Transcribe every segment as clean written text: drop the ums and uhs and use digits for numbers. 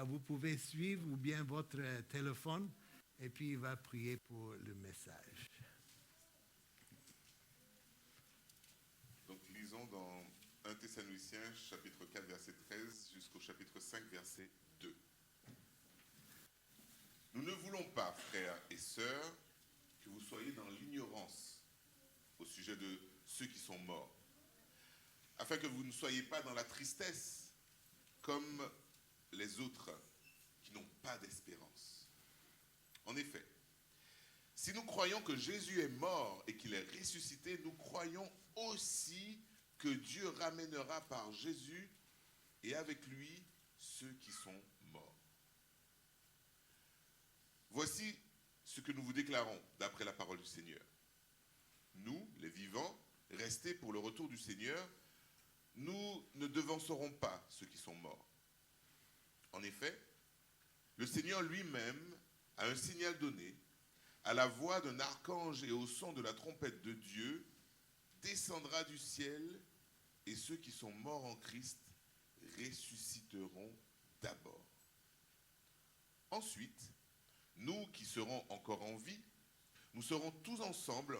Vous pouvez suivre ou bien votre téléphone et puis il va prier pour le message. Donc lisons dans 1 Thessaloniciens chapitre 4 verset 13 jusqu'au chapitre 5 verset 2. Nous ne voulons pas, frères et sœurs, que vous soyez dans l'ignorance au sujet de ceux qui sont morts, afin que vous ne soyez pas dans la tristesse comme les autres qui n'ont pas d'espérance. En effet, si nous croyons que Jésus est mort et qu'il est ressuscité, nous croyons aussi que Dieu ramènera par Jésus et avec lui ceux qui sont morts. Voici ce que nous vous déclarons d'après la parole du Seigneur. Nous, les vivants, restés pour le retour du Seigneur, nous ne devancerons pas ceux qui sont morts. En effet, le Seigneur lui-même, à un signal donné, à la voix d'un archange et au son de la trompette de Dieu, descendra du ciel et ceux qui sont morts en Christ ressusciteront d'abord. Ensuite, nous qui serons encore en vie, nous serons tous ensemble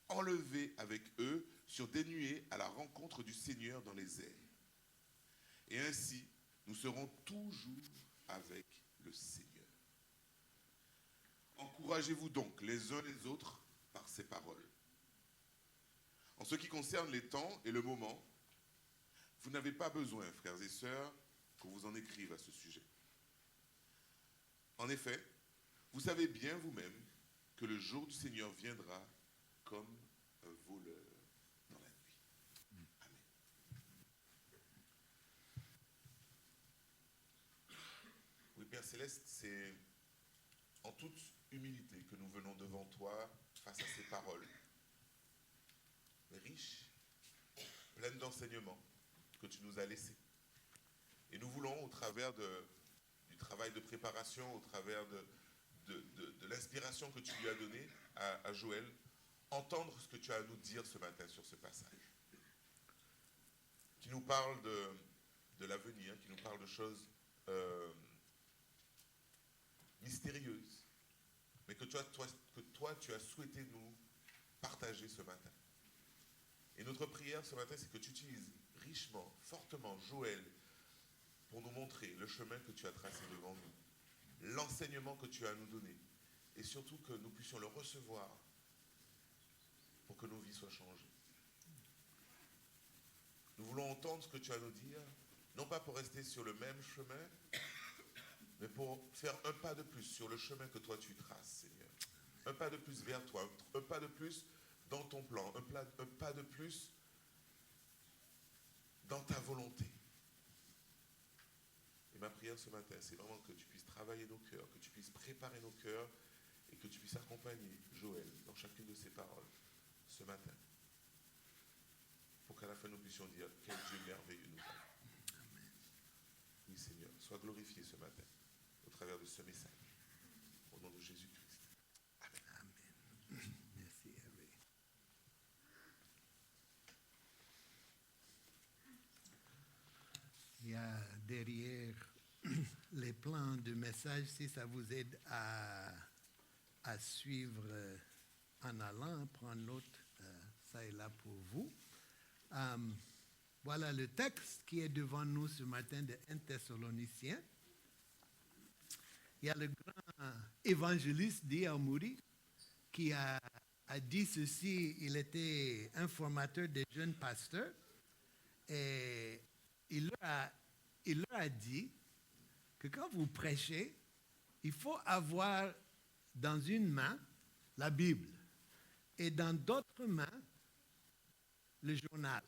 enlevés avec eux sur des nuées à la rencontre du Seigneur dans les airs. Et ainsi, nous serons toujours avec le Seigneur. Encouragez-vous donc les uns les autres par ces paroles. En ce qui concerne les temps et le moment, vous n'avez pas besoin, frères et sœurs, qu'on vous en écrive à ce sujet. En effet, vous savez bien vous-même que le jour du Seigneur viendra comme un voleur dans la nuit. Amen. Oui, Père Céleste, c'est en toute humilité que nous venons devant toi face à ces paroles, riches, pleines d'enseignements que tu nous as laissés. Et nous voulons, au travers du travail de préparation, au travers de l'inspiration que tu lui as donnée à Joël, entendre ce que tu as à nous dire ce matin sur ce passage. Qui nous parle de l'avenir, qui nous parle de choses mystérieuses, mais que toi, tu as souhaité nous partager ce matin. Et notre prière ce matin, c'est que tu utilises richement, fortement Joël pour nous montrer le chemin que tu as tracé devant nous, l'enseignement que tu as à nous donner, et surtout que nous puissions le recevoir pour que nos vies soient changées. Nous voulons entendre ce que tu as à nous dire, non pas pour rester sur le même chemin, mais pour faire un pas de plus sur le chemin que toi tu traces, Seigneur. Un pas de plus vers toi, un pas de plus dans ton plan, un pas de plus dans ta volonté. Et ma prière ce matin, c'est vraiment que tu puisses travailler nos cœurs, que tu puisses préparer nos cœurs et que tu puisses accompagner Joël dans chacune de ses paroles ce matin. Pour qu'à la fin nous puissions dire quel Dieu merveilleux nous avons. Amen. Oui Seigneur, sois glorifié ce matin au travers de ce message. Au nom de Jésus-Christ. Amen. Amen. Merci Hervé. Il y a derrière les plans de message, si ça vous aide à suivre en allant, prendre note, ça est là pour vous. Voilà le texte qui est devant nous ce matin de 1 Thessaloniciens. Il y a le grand évangéliste D.L. Moody qui a dit ceci. Il était un formateur des jeunes pasteurs et il leur a dit que quand vous prêchez, il faut avoir dans une main la Bible et dans d'autres mains le journal.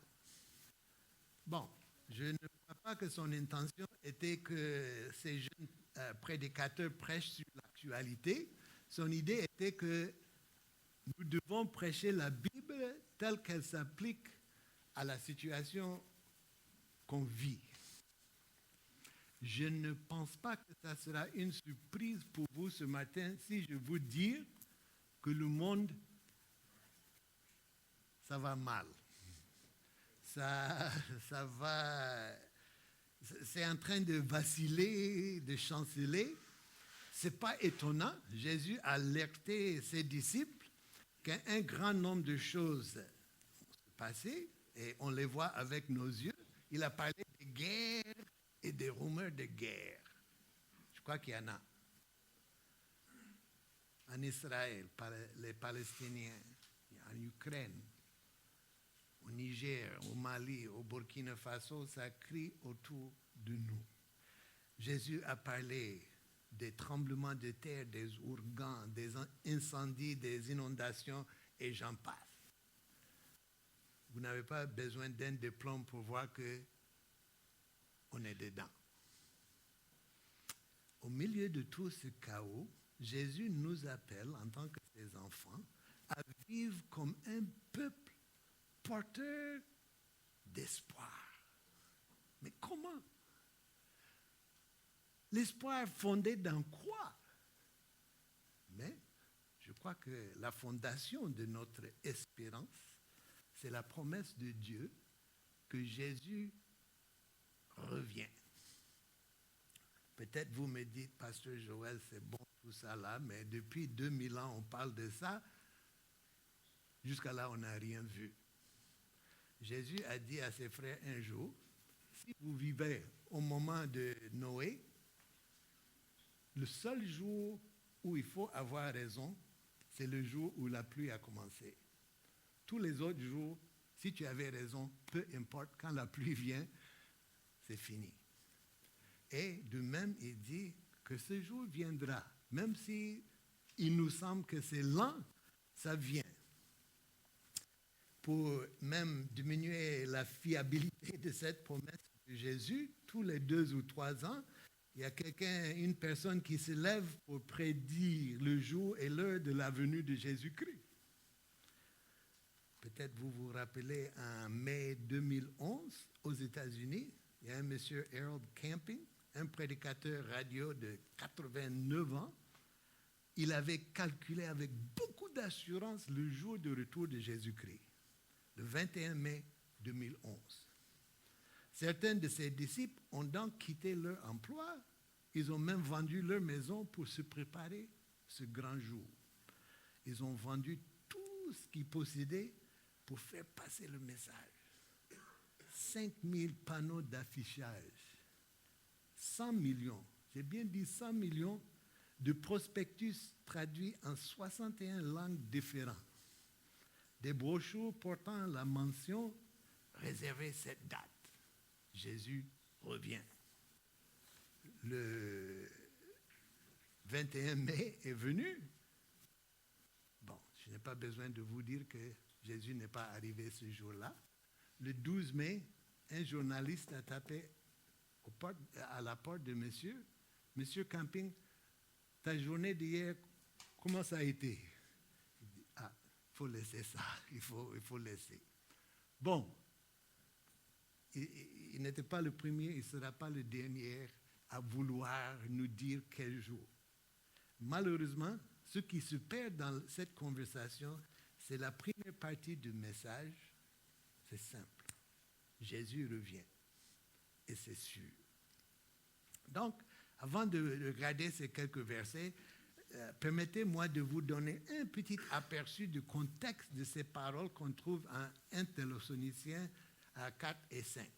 Bon, je ne crois pas que son intention était que ces jeunes prédicateurs prêchent sur l'actualité. Son idée était que nous devons prêcher la Bible telle qu'elle s'applique à la situation qu'on vit. Je ne pense pas que ça sera une surprise pour vous ce matin si je vous dis que le monde, ça va mal. Ça va c'est en train de vaciller, de chanceler. Ce n'est pas étonnant. Jésus a alerté ses disciples qu'un grand nombre de choses se passaient et on les voit avec nos yeux. Il a parlé de guerre et des rumeurs de guerre. Je crois qu'il y en a. En Israël, les Palestiniens, en Ukraine, au Niger, au Mali, au Burkina Faso, ça crie autour de nous. Jésus a parlé des tremblements de terre, des ouragans, des incendies, des inondations, et j'en passe. Vous n'avez pas besoin d'un diplôme pour voir qu'on est dedans. Au milieu de tout ce chaos, Jésus nous appelle, en tant que ses enfants, à vivre comme un peuple porteur d'espoir. Mais comment? L'espoir fondé dans quoi? Mais je crois que la fondation de notre espérance, c'est la promesse de Dieu que Jésus revient. Peut-être vous me dites, Pasteur Joël, c'est bon tout ça là, mais depuis 2000 ans, on parle de ça. Jusqu'à là, on n'a rien vu. Jésus a dit à ses frères un jour, si vous vivez au moment de Noé, le seul jour où il faut avoir raison, c'est le jour où la pluie a commencé. Tous les autres jours, si tu avais raison, peu importe, quand la pluie vient, c'est fini. Et de même, il dit que ce jour viendra, même si il nous semble que c'est lent, ça vient. Pour même diminuer la fiabilité de cette promesse de Jésus, tous les 2 ou 3 ans, il y a une personne qui se lève pour prédire le jour et l'heure de la venue de Jésus-Christ. Peut-être vous vous rappelez, en mai 2011, aux États-Unis, il y a un monsieur Harold Camping, un prédicateur radio de 89 ans. Il avait calculé avec beaucoup d'assurance le jour de retour de Jésus-Christ, le 21 mai 2011. Certains de ses disciples ont donc quitté leur emploi. Ils ont même vendu leur maison pour se préparer ce grand jour. Ils ont vendu tout ce qu'ils possédaient pour faire passer le message. 5000 panneaux d'affichage, 100 millions, j'ai bien dit 100 millions de prospectus traduits en 61 langues différentes. Des brochures portant la mention réservée cette date. Jésus revient. Le 21 mai est venu. Bon, je n'ai pas besoin de vous dire que Jésus n'est pas arrivé ce jour-là. Le 12 mai, un journaliste a tapé à la porte de monsieur. Monsieur Camping, ta journée d'hier, comment ça a été? Il dit, ah, il faut laisser ça, il faut laisser. Bon, il n'était pas le premier, il ne sera pas le dernier à vouloir nous dire quel jour. Malheureusement, ce qui se perd dans cette conversation, c'est la première partie du message. C'est simple. Jésus revient. Et c'est sûr. Donc, avant de regarder ces quelques versets, permettez-moi de vous donner un petit aperçu du contexte de ces paroles qu'on trouve en 1 Thessaloniciens 4 et 5.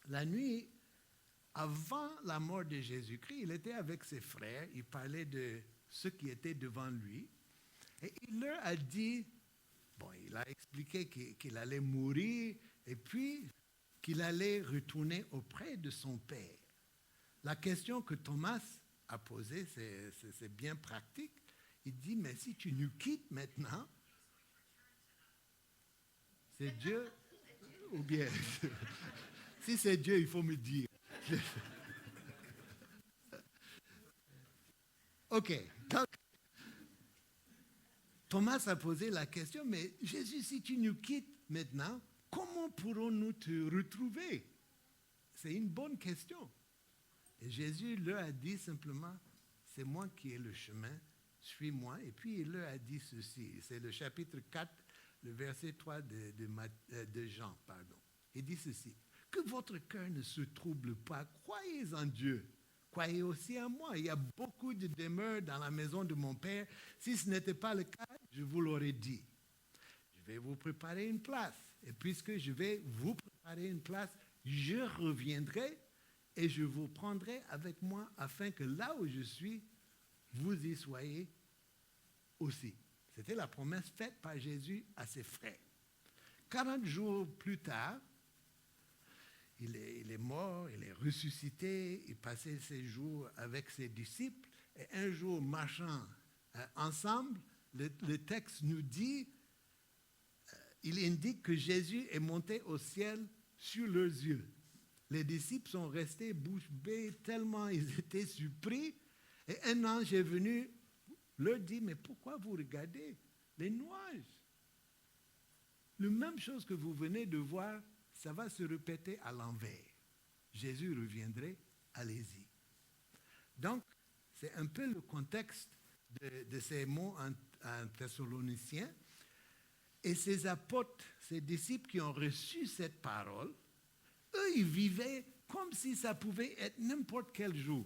La nuit, avant la mort de Jésus-Christ, il était avec ses frères, il parlait de ceux qui étaient devant lui, et il leur a dit, bon, il a expliqué qu'il allait mourir, et puis qu'il allait retourner auprès de son Père. La question que Thomas a posée, c'est bien pratique. Il dit, mais si tu nous quittes maintenant, c'est Dieu ou bien... Si c'est Dieu, il faut me dire. OK. Donc, Thomas a posé la question, mais Jésus, si tu nous quittes maintenant, comment pourrons-nous te retrouver? C'est une bonne question. Et Jésus leur a dit simplement, c'est moi qui ai le chemin, suis-moi. Et puis il leur a dit ceci, c'est le chapitre 4, le verset 3 de Jean, pardon. Il dit ceci, Que votre cœur ne se trouble pas. Croyez en Dieu. Croyez aussi en moi. Il y a beaucoup de demeures dans la maison de mon Père. Si ce n'était pas le cas, je vous l'aurais dit. Je vais vous préparer une place. Et puisque je vais vous préparer une place, je reviendrai et je vous prendrai avec moi afin que là où je suis, vous y soyez aussi. C'était la promesse faite par Jésus à ses frères. 40 jours plus tard, il est mort, il est ressuscité, il passait ses jours avec ses disciples. Et un jour, marchant ensemble, le texte nous dit, il indique que Jésus est monté au ciel sur leurs yeux. Les disciples sont restés bouche bée tellement ils étaient surpris. Et un ange est venu leur dit, mais pourquoi vous regardez les nuages? La même chose que vous venez de voir, ça va se répéter à l'envers. Jésus reviendrait, allez-y. Donc, c'est un peu le contexte de ces mots en Thessaloniciens. Et ces apôtres, ces disciples qui ont reçu cette parole, eux, ils vivaient comme si ça pouvait être n'importe quel jour.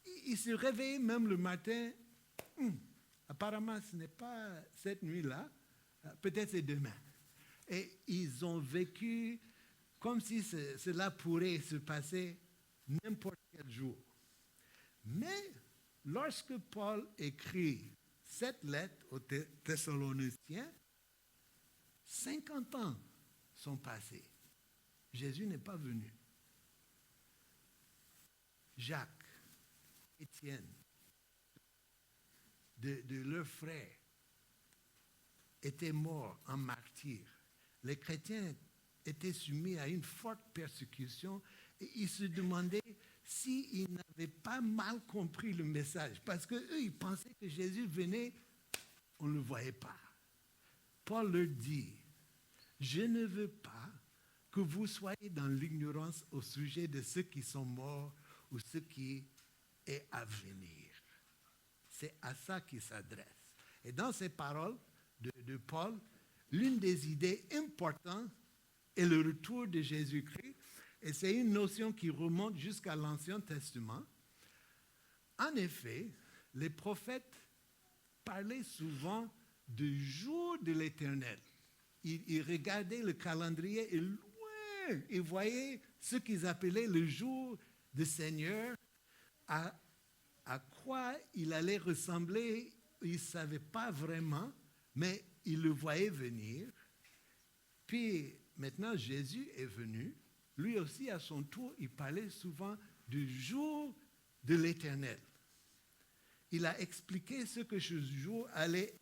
Ils se réveillaient même le matin. Apparemment, ce n'est pas cette nuit-là, peut-être c'est demain. Et ils ont vécu comme si cela pourrait se passer n'importe quel jour. Mais lorsque Paul écrit cette lettre aux Thessaloniciens, 50 ans sont passés. Jésus n'est pas venu. Jacques, Étienne, de leurs frères, étaient morts en martyr. Les chrétiens étaient soumis à une forte persécution et ils se demandaient s'ils n'avaient pas mal compris le message. Parce qu'eux, ils pensaient que Jésus venait, on ne le voyait pas. Paul leur dit, je ne veux pas que vous soyez dans l'ignorance au sujet de ceux qui sont morts ou ce qui est à venir. C'est à ça qu'il s'adresse. Et dans ces paroles de Paul, l'une des idées importantes est le retour de Jésus-Christ. Et c'est une notion qui remonte jusqu'à l'Ancien Testament. En effet, les prophètes parlaient souvent du jour de l'Éternel. Ils regardaient le calendrier et loin, ils voyaient ce qu'ils appelaient le jour du Seigneur, à quoi il allait ressembler. Ils ne savaient pas vraiment, mais ils le voyaient venir. Puis maintenant, Jésus est venu. Lui aussi, à son tour, il parlait souvent du jour de l'Éternel. Il a expliqué ce que ce jour allait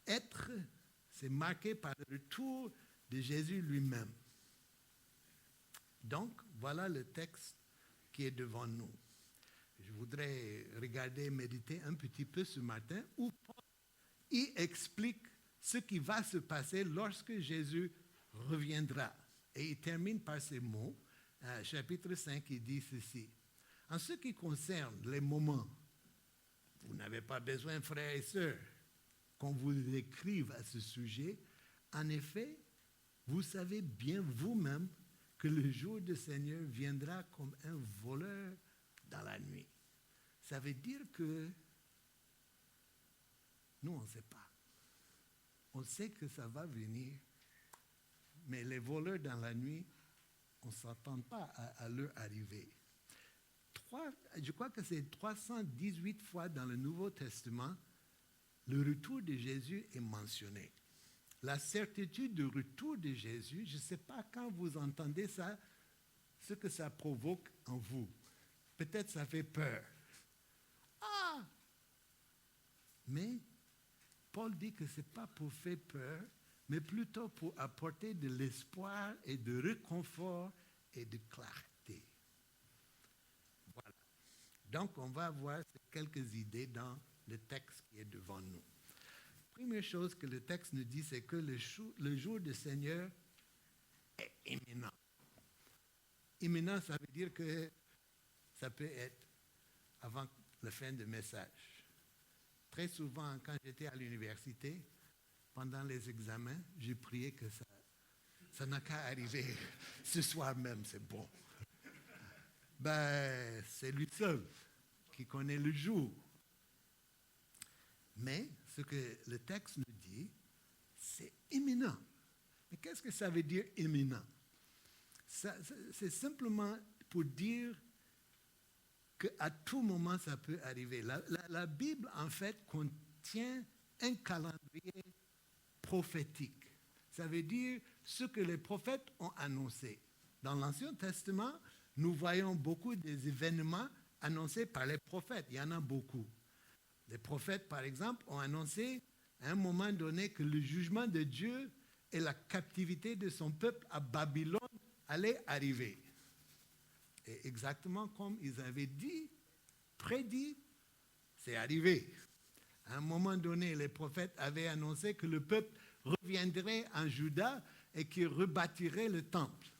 être. C'est marqué par le retour de Jésus lui-même. Donc, voilà le texte qui est devant nous. Je voudrais regarder, méditer un petit peu ce matin où Paul y explique ce qui va se passer lorsque Jésus reviendra. Et il termine par ces mots, chapitre 5, il dit ceci. En ce qui concerne les moments, vous n'avez pas besoin, frères et sœurs, qu'on vous écrive à ce sujet. En effet, vous savez bien vous-même que le jour du Seigneur viendra comme un voleur dans la nuit. Ça veut dire que nous, on ne sait pas. On sait que ça va venir, mais les voleurs dans la nuit, on ne s'attend pas à leur arriver. Je crois que c'est 318 fois dans le Nouveau Testament, le retour de Jésus est mentionné. La certitude du retour de Jésus, je ne sais pas quand vous entendez ça, ce que ça provoque en vous. Peut-être ça fait peur. Ah! Mais Paul dit que ce n'est pas pour faire peur, mais plutôt pour apporter de l'espoir et de réconfort et de clarté. Voilà. Donc, on va voir quelques idées dans le texte qui est devant nous. Première chose que le texte nous dit, c'est que le jour du Seigneur est imminent. Imminent, ça veut dire que ça peut être avant la fin du message. Très souvent, quand j'étais à l'université, pendant les examens, j'ai prié que ça n'a qu'à arriver ce soir même, c'est bon. Ben, c'est lui seul qui connaît le jour. Mais ce que le texte nous dit, c'est imminent. Mais qu'est-ce que ça veut dire imminent? C'est simplement pour dire qu'à tout moment, ça peut arriver. La Bible, en fait, contient un calendrier prophétique. Ça veut dire ce que les prophètes ont annoncé. Dans l'Ancien Testament, nous voyons beaucoup des événements annoncés par les prophètes. Il y en a beaucoup. Les prophètes, par exemple, ont annoncé à un moment donné que le jugement de Dieu et la captivité de son peuple à Babylone allait arriver. Et exactement comme ils avaient dit, prédit, c'est arrivé. À un moment donné, les prophètes avaient annoncé que le peuple reviendrait en Juda et qu'il rebâtirait le temple.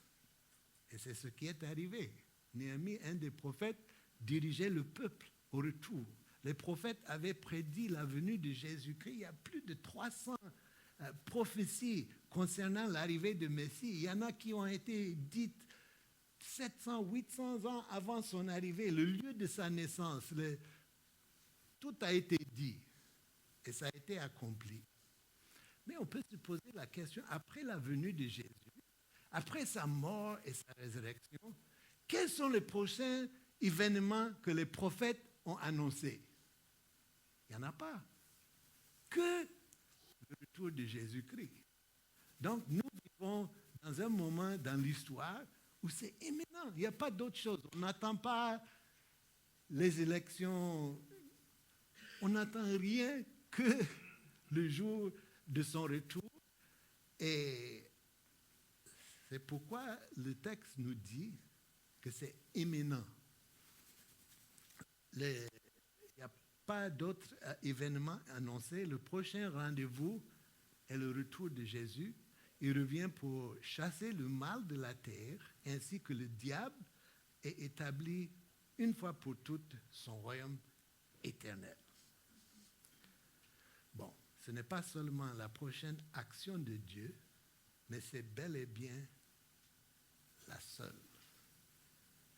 Et c'est ce qui est arrivé. Néhémie, un des prophètes, dirigeait le peuple au retour. Les prophètes avaient prédit la venue de Jésus-Christ. Il y a plus de 300 prophéties concernant l'arrivée de Messie. Il y en a qui ont été dites 700, 800 ans avant son arrivée, le lieu de sa naissance. Tout a été dit et ça a été accompli. Mais on peut se poser la question, après la venue de Jésus, après sa mort et sa résurrection, quels sont les prochains événements que les prophètes ont annoncés? Il n'y en a pas. Que le retour de Jésus-Christ. Donc, nous vivons dans un moment dans l'histoire où c'est imminent. Il n'y a pas d'autre chose. On n'attend pas les élections. On n'attend rien que le jour de son retour. Et c'est pourquoi le texte nous dit que c'est imminent. Il n'y a pas d'autres événements annoncés. Le prochain rendez-vous est le retour de Jésus. Il revient pour chasser le mal de la terre, ainsi que le diable, et établir une fois pour toutes son royaume éternel. Bon, ce n'est pas seulement la prochaine action de Dieu, mais c'est bel et bien la seule.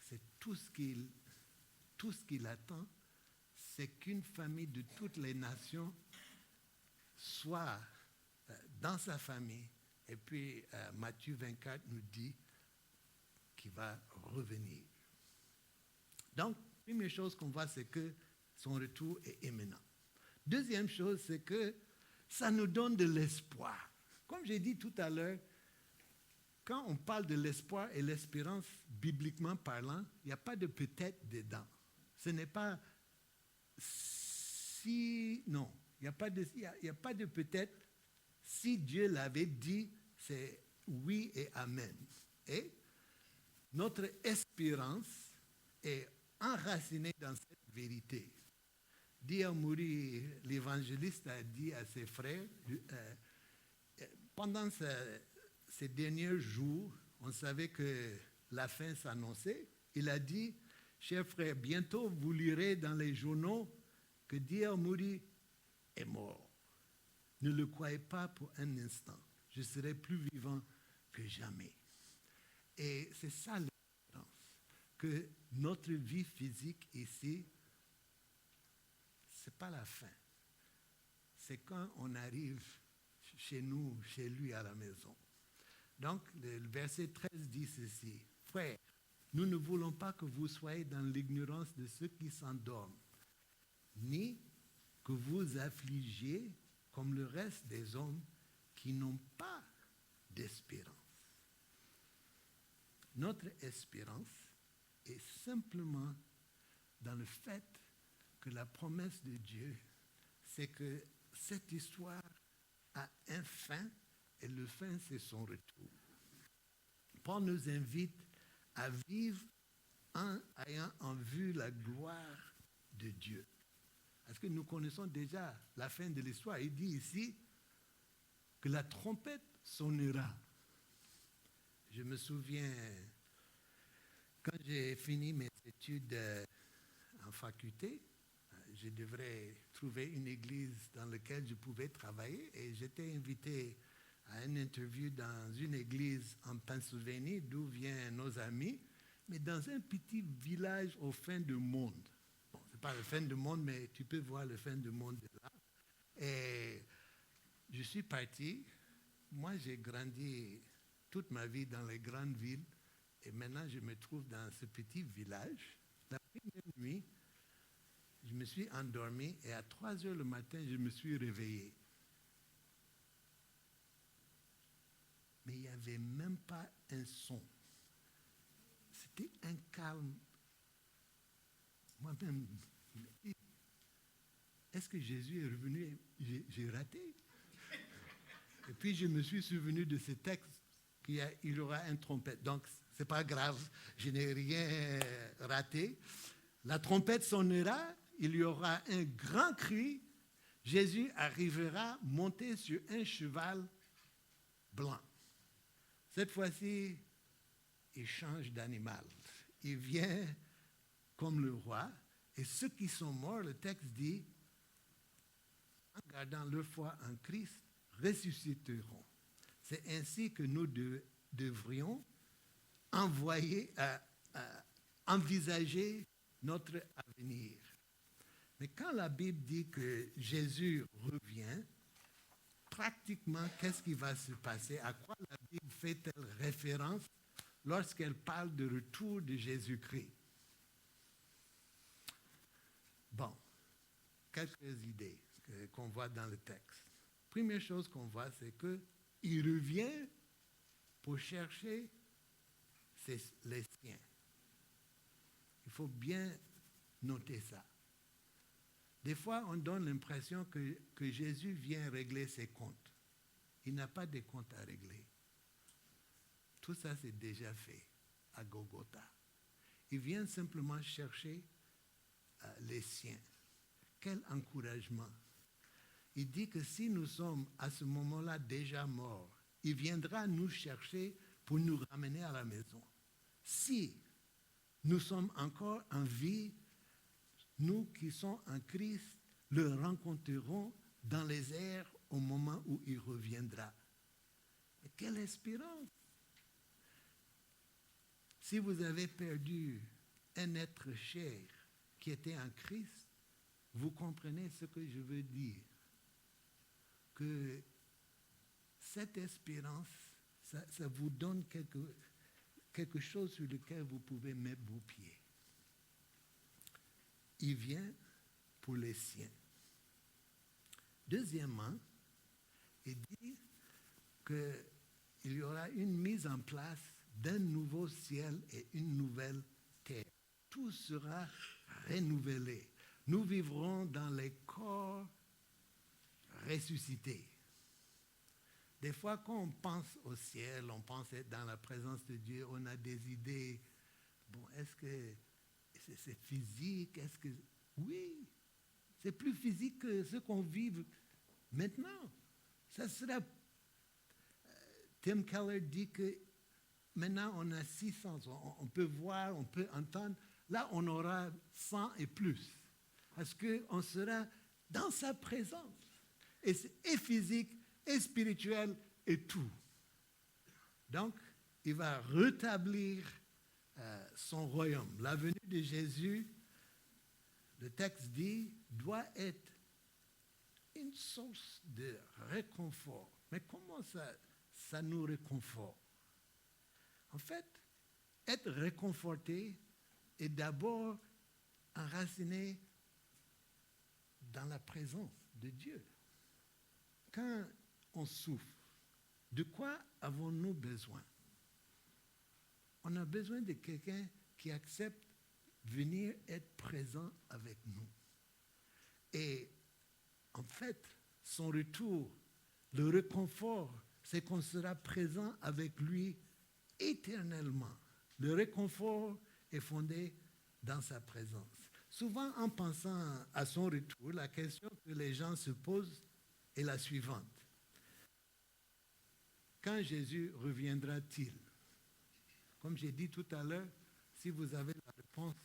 C'est tout ce qu'il attend, c'est qu'une famille de toutes les nations soit dans sa famille. Et puis Matthieu 24 nous dit qu'il va revenir. Donc, première chose qu'on voit, c'est que son retour est imminent. Deuxième chose, c'est que ça nous donne de l'espoir. Comme j'ai dit tout à l'heure, quand on parle de l'espoir et l'espérance, bibliquement parlant, il n'y a pas de peut-être dedans. Ce n'est pas si, non, il n'y a pas de peut-être. Si Dieu l'avait dit, c'est oui et amen. Et notre espérance est enracinée dans cette vérité. D.L. Moody, l'évangéliste, a dit à ses frères, pendant ces derniers jours, on savait que la fin s'annonçait. Il a dit, chers frères, bientôt vous lirez dans les journaux que D.L. Moody est mort. Ne le croyez pas pour un instant. Je serai plus vivant que jamais. Et c'est ça l'espérance, que notre vie physique ici, ce n'est pas la fin. C'est quand on arrive chez nous, chez lui à la maison. Donc, le verset 13 dit ceci. Frères, nous ne voulons pas que vous soyez dans l'ignorance de ceux qui s'endorment, ni que vous affligiez comme le reste des hommes qui n'ont pas d'espérance. Notre espérance est simplement dans le fait que la promesse de Dieu, c'est que cette histoire a un fin, et le fin, c'est son retour. Paul nous invite à vivre en ayant en vue la gloire de Dieu. Parce que nous connaissons déjà la fin de l'histoire. Il dit ici que la trompette sonnera. Je me souviens, quand j'ai fini mes études en faculté, je devrais trouver une église dans laquelle je pouvais travailler et j'étais invité à une interview dans une église en Pennsylvanie, d'où viennent nos amis, mais dans un petit village au fin du monde. Bon, ce n'est pas le fin du monde, mais tu peux voir le fin du monde de là. Et je suis parti. Moi, j'ai grandi toute ma vie dans les grandes villes. Et maintenant, je me trouve dans ce petit village. La première nuit, je me suis endormi et à 3 heures le matin, je me suis réveillé. Mais il n'y avait même pas un son. C'était un calme. Moi-même, est-ce que Jésus est revenu? J'ai raté. Et puis je me suis souvenu de ce texte qu'il y aura une trompette. Donc, ce n'est pas grave, je n'ai rien raté. La trompette sonnera, il y aura un grand cri. Jésus arrivera monté sur un cheval blanc. Cette fois-ci, il change d'animal. Il vient comme le roi. Et ceux qui sont morts, le texte dit, en gardant leur foi en Christ, ressusciteront. C'est ainsi que nous devrions envisager notre avenir. Mais quand la Bible dit que Jésus revient, pratiquement, qu'est-ce qui va se passer? À quoi la Bible fait-elle référence lorsqu'elle parle de retour de Jésus-Christ? Bon, quelques idées qu'on voit dans le texte. Première chose qu'on voit, c'est qu'il revient pour chercher les siens. Il faut bien noter ça. Des fois, on donne l'impression que Jésus vient régler ses comptes. Il n'a pas de comptes à régler. Tout ça, c'est déjà fait à Golgotha. Il vient simplement chercher les siens. Quel encouragement! Il dit que si nous sommes à ce moment-là déjà morts, il viendra nous chercher pour nous ramener à la maison. Si nous sommes encore en vie, nous qui sommes en Christ, le rencontrerons dans les airs au moment où il reviendra. Mais quelle espérance! Si vous avez perdu un être cher qui était en Christ, vous comprenez ce que je veux dire. Que cette espérance, ça vous donne quelque chose sur lequel vous pouvez mettre vos pieds. Il vient pour les siens. Deuxièmement, il dit qu'il y aura une mise en place d'un nouveau ciel et une nouvelle terre. Tout sera renouvelé. Nous vivrons dans les corps ressuscités. Des fois, quand on pense au ciel, on pense être dans la présence de Dieu, on a des idées. Bon, est-ce que c'est physique? Est-ce que... Oui, c'est plus physique que ce qu'on vit maintenant. Ça sera... Tim Keller dit que maintenant, on a 6 sens. On peut voir, on peut entendre. Là, on aura 100 et plus. Parce qu'on sera dans sa présence. Et c'est et physique, et spirituel, et tout. Donc, il va rétablir son royaume. La venue de Jésus, le texte dit, doit être une source de réconfort. Mais comment ça nous réconforte? En fait, être réconforté est d'abord enraciné dans la présence de Dieu. Quand on souffre, de quoi avons-nous besoin? On a besoin de quelqu'un qui accepte venir être présent avec nous. Et en fait, son retour, le réconfort, c'est qu'on sera présent avec lui éternellement. Le réconfort est fondé dans sa présence. Souvent, en pensant à son retour, la question que les gens se posent est la suivante. Quand Jésus reviendra-t-il? Comme j'ai dit tout à l'heure, si vous avez la réponse,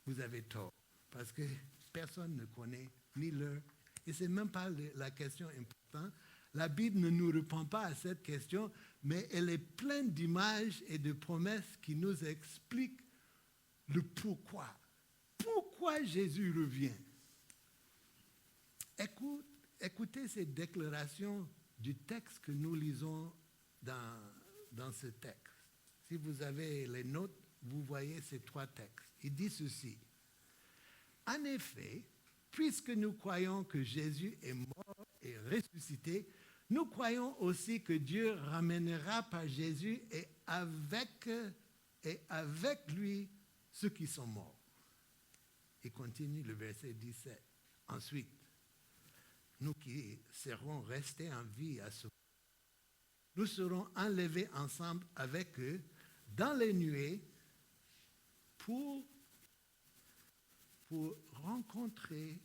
vous avez tort. Parce que personne ne connaît ni l'heure. Et ce n'est même pas la question importante. La Bible ne nous répond pas à cette question, mais elle est pleine d'images et de promesses qui nous expliquent le pourquoi. Pourquoi Jésus revient? Écoutez ces déclarations du texte que nous lisons dans ce texte. Si vous avez les notes, vous voyez ces 3 textes. Il dit ceci. En effet, puisque nous croyons que Jésus est mort et ressuscité, nous croyons aussi que Dieu ramènera par Jésus et avec lui ceux qui sont morts. Il continue le verset 17. Ensuite, nous qui serons restés en vie à ce moment, nous serons enlevés ensemble avec eux dans les nuées pour rencontrer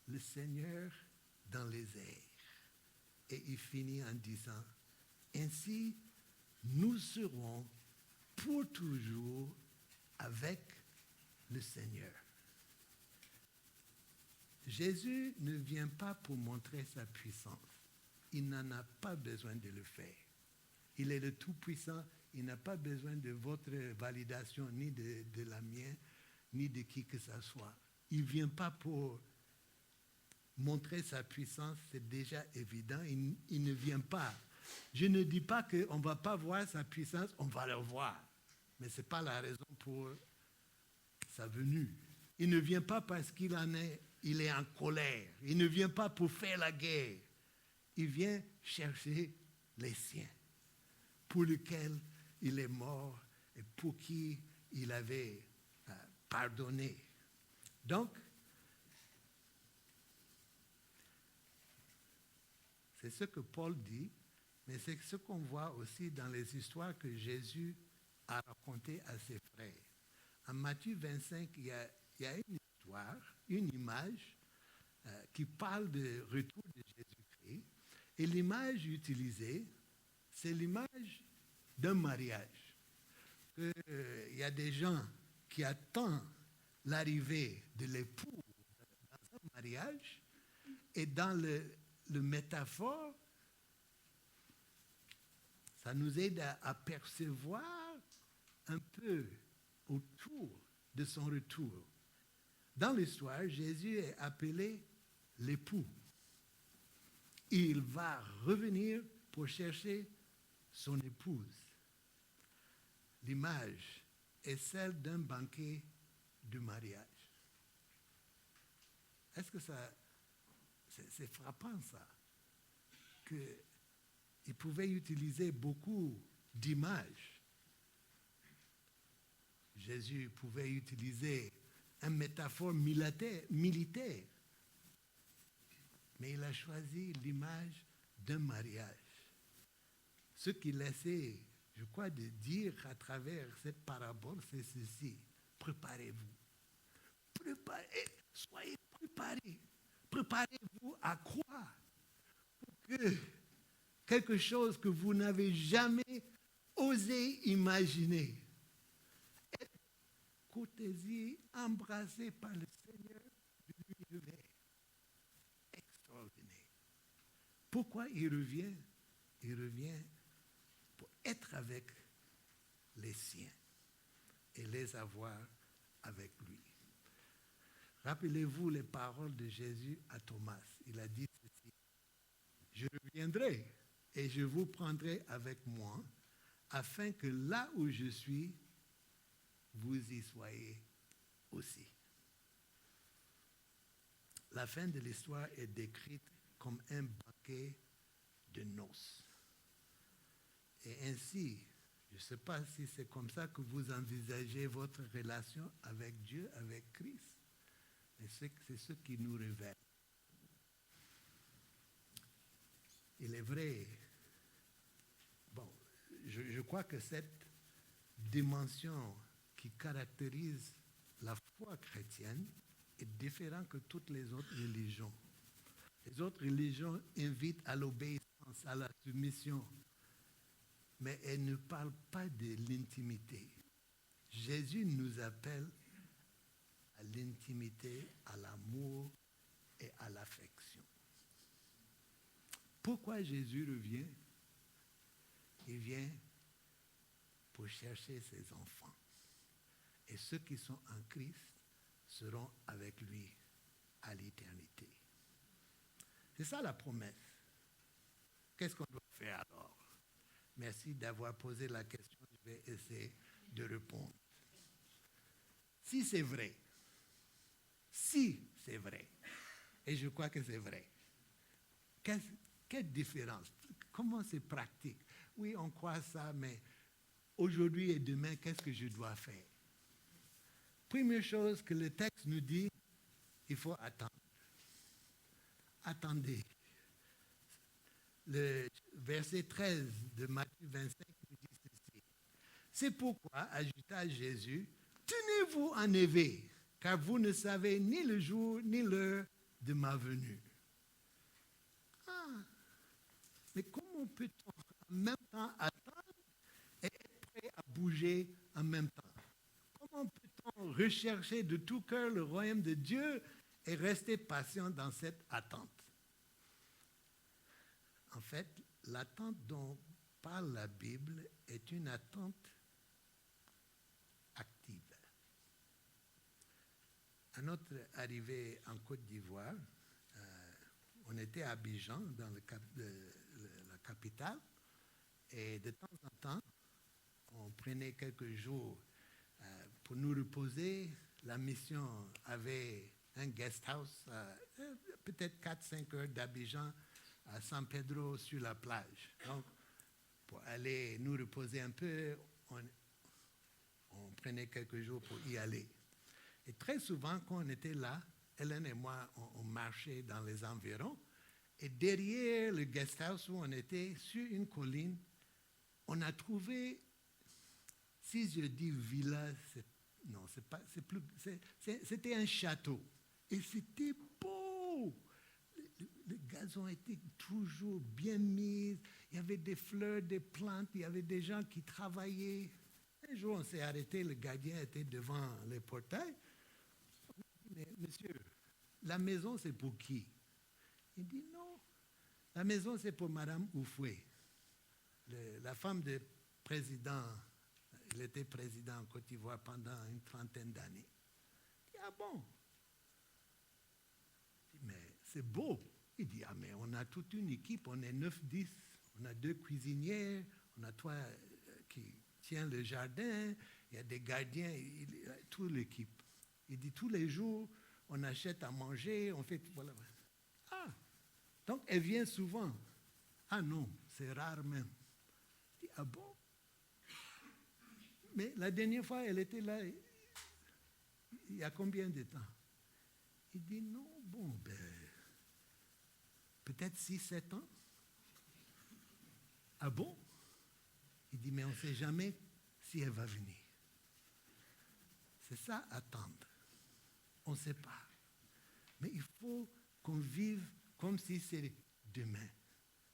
le Seigneur dans les airs. Et il finit en disant, ainsi nous serons pour toujours avec le Seigneur. Jésus ne vient pas pour montrer sa puissance. Il n'en a pas besoin de le faire. Il est le Tout-Puissant. Il n'a pas besoin de votre validation, ni de la mienne, ni de qui que ce soit. Il ne vient pas pour montrer sa puissance, c'est déjà évident. Il ne vient pas. Je ne dis pas qu'on ne va pas voir sa puissance, on va le voir. Mais ce n'est pas la raison pour sa venue. Il ne vient pas parce qu'il est en colère. Il ne vient pas pour faire la guerre. Il vient chercher les siens, pour lesquels il est mort et pour qui il avait pardonné. Donc, c'est ce que Paul dit, mais c'est ce qu'on voit aussi dans les histoires que Jésus a racontées à ses frères. En Matthieu 25, il y a une histoire, une image qui parle du retour de Jésus-Christ. Et l'image utilisée, c'est l'image d'un mariage. Il y a des gens qui attendent l'arrivée de l'époux dans un mariage, et dans le métaphore, ça nous aide à percevoir un peu autour de son retour. Dans l'histoire, Jésus est appelé l'époux. Il va revenir pour chercher son épouse. L'image est celle d'un banquet de mariage. Est-ce que c'est frappant ça, qu'il pouvait utiliser beaucoup d'images. Jésus pouvait utiliser une métaphore militaire, mais il a choisi l'image d'un mariage. Ce qu'il essaie, je crois, de dire à travers cette parabole, c'est ceci. Préparez-vous. Soyez préparés. Préparez-vous à croire pour que quelque chose que vous n'avez jamais osé imaginer, être courtoisie, embrassé par le Seigneur de l'univers. Extraordinaire. Pourquoi il revient? Il revient pour être avec les siens et les avoir avec lui. Rappelez-vous les paroles de Jésus à Thomas. Il a dit ceci. Je reviendrai et je vous prendrai avec moi afin que là où je suis, vous y soyez aussi. La fin de l'histoire est décrite comme un banquet de noces. Et ainsi, je ne sais pas si c'est comme ça que vous envisagez votre relation avec Dieu, avec Christ. Mais c'est ce qui nous révèle. Il est vrai, je crois que cette dimension qui caractérise la foi chrétienne est différente que toutes les autres religions. Les autres religions invitent à l'obéissance, à la soumission, mais elles ne parlent pas de l'intimité. Jésus nous appelle à l'intimité, à l'amour et à l'affection. Pourquoi Jésus revient? Il vient pour chercher ses enfants. Et ceux qui sont en Christ seront avec lui à l'éternité. C'est ça la promesse. Qu'est-ce qu'on doit faire alors? Merci d'avoir posé la question. Je vais essayer de répondre. Si c'est vrai, et je crois que c'est vrai, quelle différence? Comment c'est pratique? Oui, on croit ça, mais aujourd'hui et demain, qu'est-ce que je dois faire? Première chose que le texte nous dit, il faut attendre. Attendez. Le verset 13 de Matthieu 25 nous dit ceci. C'est pourquoi, ajouta Jésus, tenez-vous en éveil, car vous ne savez ni le jour ni l'heure de ma venue. Ah, mais comment peut-on en même temps attendre et être prêt à bouger en même temps? Comment peut-on rechercher de tout cœur le royaume de Dieu et rester patient dans cette attente? En fait, l'attente dont parle la Bible est une attente active. À notre arrivée en Côte d'Ivoire, on était à Abidjan, dans la capitale, et de temps en temps, on prenait quelques jours pour nous reposer. La mission avait un guest house, peut-être 4-5 heures d'Abidjan à San Pedro sur la plage. Donc, pour aller nous reposer un peu, on prenait quelques jours pour y aller. Et très souvent, quand on était là, Hélène et moi, on marchait dans les environs. Et derrière le guest house où on était, sur une colline, on a trouvé, si je dis villa, c'était un château. Et c'était beau. Le gazon était toujours bien mis. Il y avait des fleurs, des plantes. Il y avait des gens qui travaillaient. Un jour, on s'est arrêté. Le gardien était devant le portail. Mais monsieur, la maison, c'est pour qui? Il dit non. La maison, c'est pour Madame Oufoué, la femme du président. Il était président en Côte d'Ivoire pendant une 30aine d'années. Il dit, ah bon? Il dit, mais c'est beau. Il dit, ah mais on a toute une équipe, on est 9-10. On a 2 cuisinières, on a 3 qui tiennent le jardin, il y a des gardiens, toute l'équipe. Il dit, tous les jours, on achète à manger, on fait... Voilà. Ah, donc elle vient souvent. Ah non, c'est rare même. Il dit, ah bon? Mais la dernière fois, elle était là, il y a combien de temps? Il dit, non, bon, ben, peut-être 6-7 ans. Ah bon? Il dit, mais on ne sait jamais si elle va venir. C'est ça, attendre. On ne sait pas. Mais il faut qu'on vive comme si c'était demain.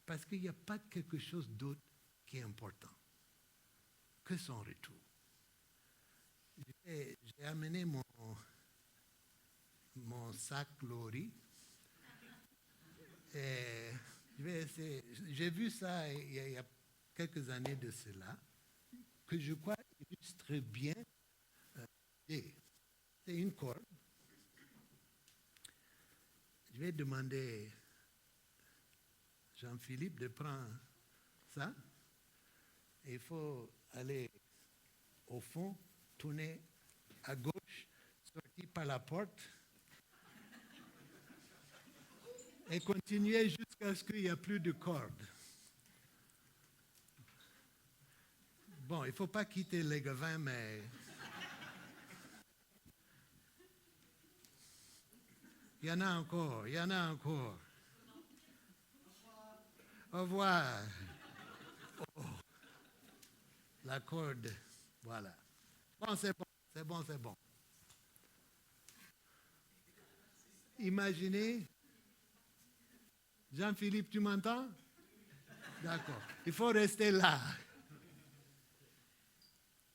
Parce qu'il n'y a pas quelque chose d'autre qui est important que son retour. J'ai amené mon sac Lori. Et j'ai vu ça il y a quelques années de cela, que je crois illustre bien. C'est une corde. Je vais demander Jean-Philippe de prendre ça. Et il faut aller au fond, tourner à gauche, sortir par la porte et continuer jusqu'à ce qu'il n'y ait plus de corde. Bon, il ne faut pas quitter les gavins, mais... Il y en a encore, il y en a encore. Au revoir. Oh, la corde, voilà. Bon, c'est bon, c'est bon, c'est bon. Imaginez, Jean-Philippe, tu m'entends? D'accord. Il faut rester là.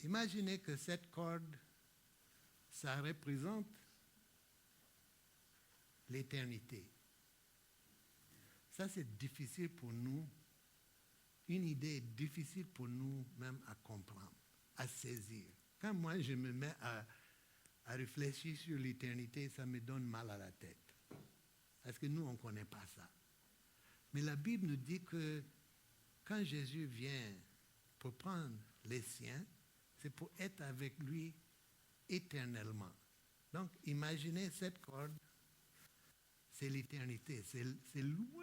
Imaginez que cette corde, ça représente l'éternité. Ça, c'est difficile pour nous. Une idée est difficile pour nous même à comprendre, à saisir. Quand moi, je me mets à réfléchir sur l'éternité, ça me donne mal à la tête. Parce que nous, on ne connaît pas ça. Mais la Bible nous dit que quand Jésus vient pour prendre les siens, c'est pour être avec lui éternellement. Donc, imaginez cette corde, c'est l'éternité, c'est loin.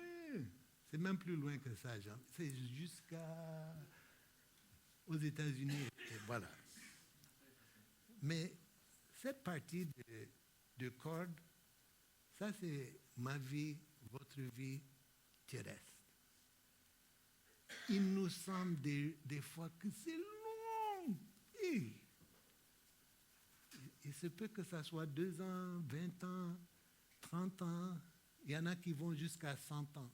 C'est même plus loin que ça, Jean. C'est jusqu'aux États-Unis, et voilà. Mais cette partie de corde, ça c'est ma vie, votre vie terrestre. Il nous semble des fois que c'est long. Et il se peut que ça soit 2 ans, 20 ans, 30 ans. Il y en a qui vont jusqu'à 100 ans.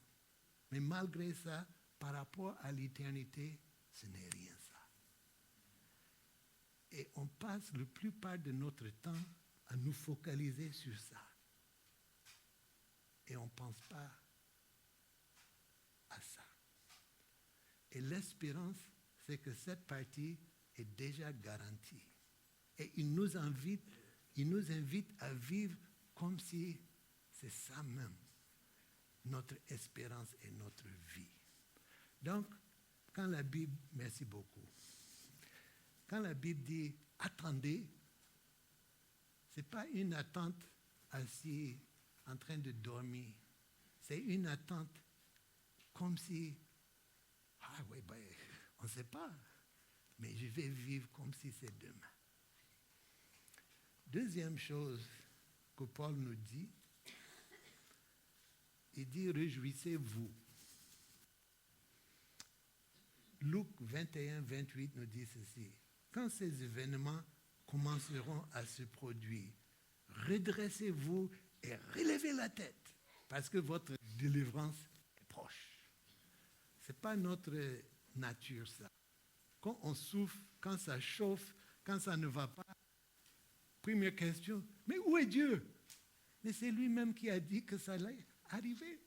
Mais malgré ça, par rapport à l'éternité, ce n'est rien ça. Et on passe la plupart de notre temps à nous focaliser sur ça. Et on ne pense pas à ça. Et l'espérance, c'est que cette partie est déjà garantie. Et il nous invite à vivre comme si c'est ça même, notre espérance et notre vie. Donc, quand la Bible, merci beaucoup, quand la Bible dit « attendez », ce n'est pas une attente assis en train de dormir. C'est une attente comme si, ah oui, ben, on ne sait pas, mais je vais vivre comme si c'est demain. Deuxième chose que Paul nous dit, il dit « réjouissez-vous ». Luc 21, 28 nous dit ceci. Quand ces événements commenceront à se produire, redressez-vous et relevez la tête, parce que votre délivrance est proche. Ce n'est pas notre nature, ça. Quand on souffre, quand ça chauffe, quand ça ne va pas, première question, mais où est Dieu? Mais c'est lui-même qui a dit que ça allait arriver.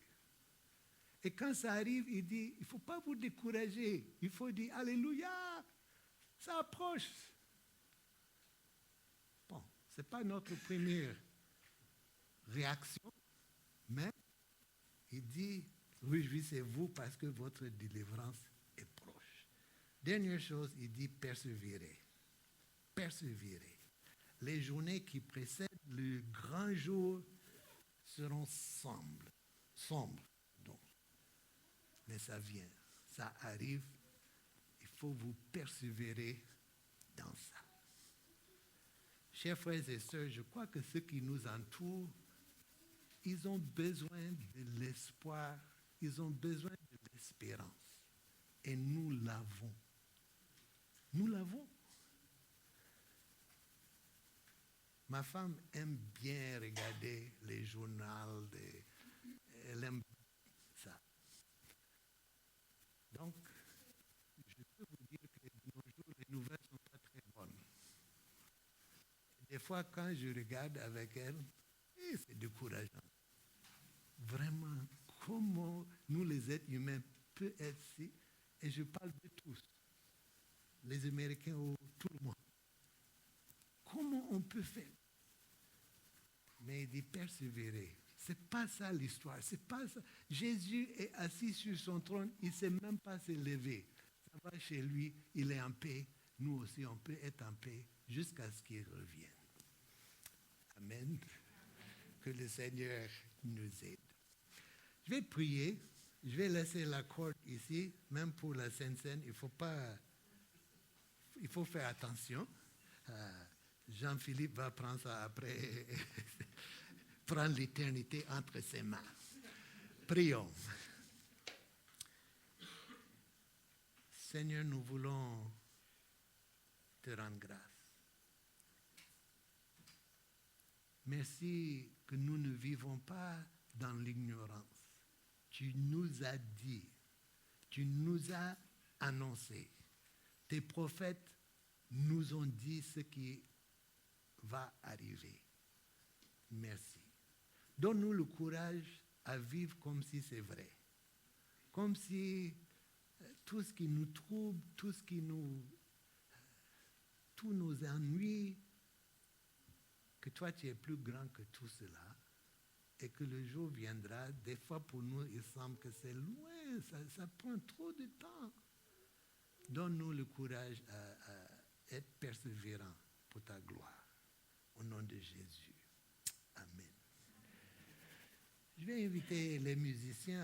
Et quand ça arrive, il dit, il ne faut pas vous décourager. Il faut dire, Alléluia, ça approche. Bon, ce n'est pas notre première réaction, mais il dit, réjouissez-vous parce que votre délivrance est proche. Dernière chose, il dit, persévérez. Persévérez. Les journées qui précèdent le grand jour seront sombres. Mais ça vient, ça arrive, il faut vous persévérer dans ça. Chers frères et sœurs, je crois que ceux qui nous entourent, ils ont besoin de l'espoir, ils ont besoin de l'espérance. Et nous l'avons. Nous l'avons. Ma femme aime bien regarder les journaux, elle aime ça. Donc, je peux vous dire que de nos jours, les nouvelles ne sont pas très bonnes. Des fois, quand je regarde avec elle, c'est décourageant. Vraiment, comment nous, les êtres humains, peut être si, et je parle de tous, les Américains ou tout le monde. Comment on peut faire? Mais il dit persévérer. Ce n'est pas ça l'histoire, c'est pas ça. Jésus est assis sur son trône, il ne sait même pas se lever. Ça va chez lui, il est en paix. Nous aussi, on peut être en paix jusqu'à ce qu'il revienne. Amen. Que le Seigneur nous aide. Je vais prier, je vais laisser la corde ici, même pour la Sainte-Seine, il faut faire attention. Jean-Philippe va prendre ça après. Prendre l'éternité entre ses mains. Prions. Seigneur, nous voulons te rendre grâce. Merci que nous ne vivons pas dans l'ignorance. Tu nous as dit, tu nous as annoncé. Tes prophètes nous ont dit ce qui va arriver. Merci. Donne-nous le courage à vivre comme si c'est vrai. comme si tout ce qui nous trouble, tous nos ennuis, que toi tu es plus grand que tout cela, et que le jour viendra, des fois pour nous il semble que c'est loin, ça prend trop de temps. Donne-nous le courage à être persévérant pour ta gloire. Au nom de Jésus. Amen. Je vais inviter les musiciens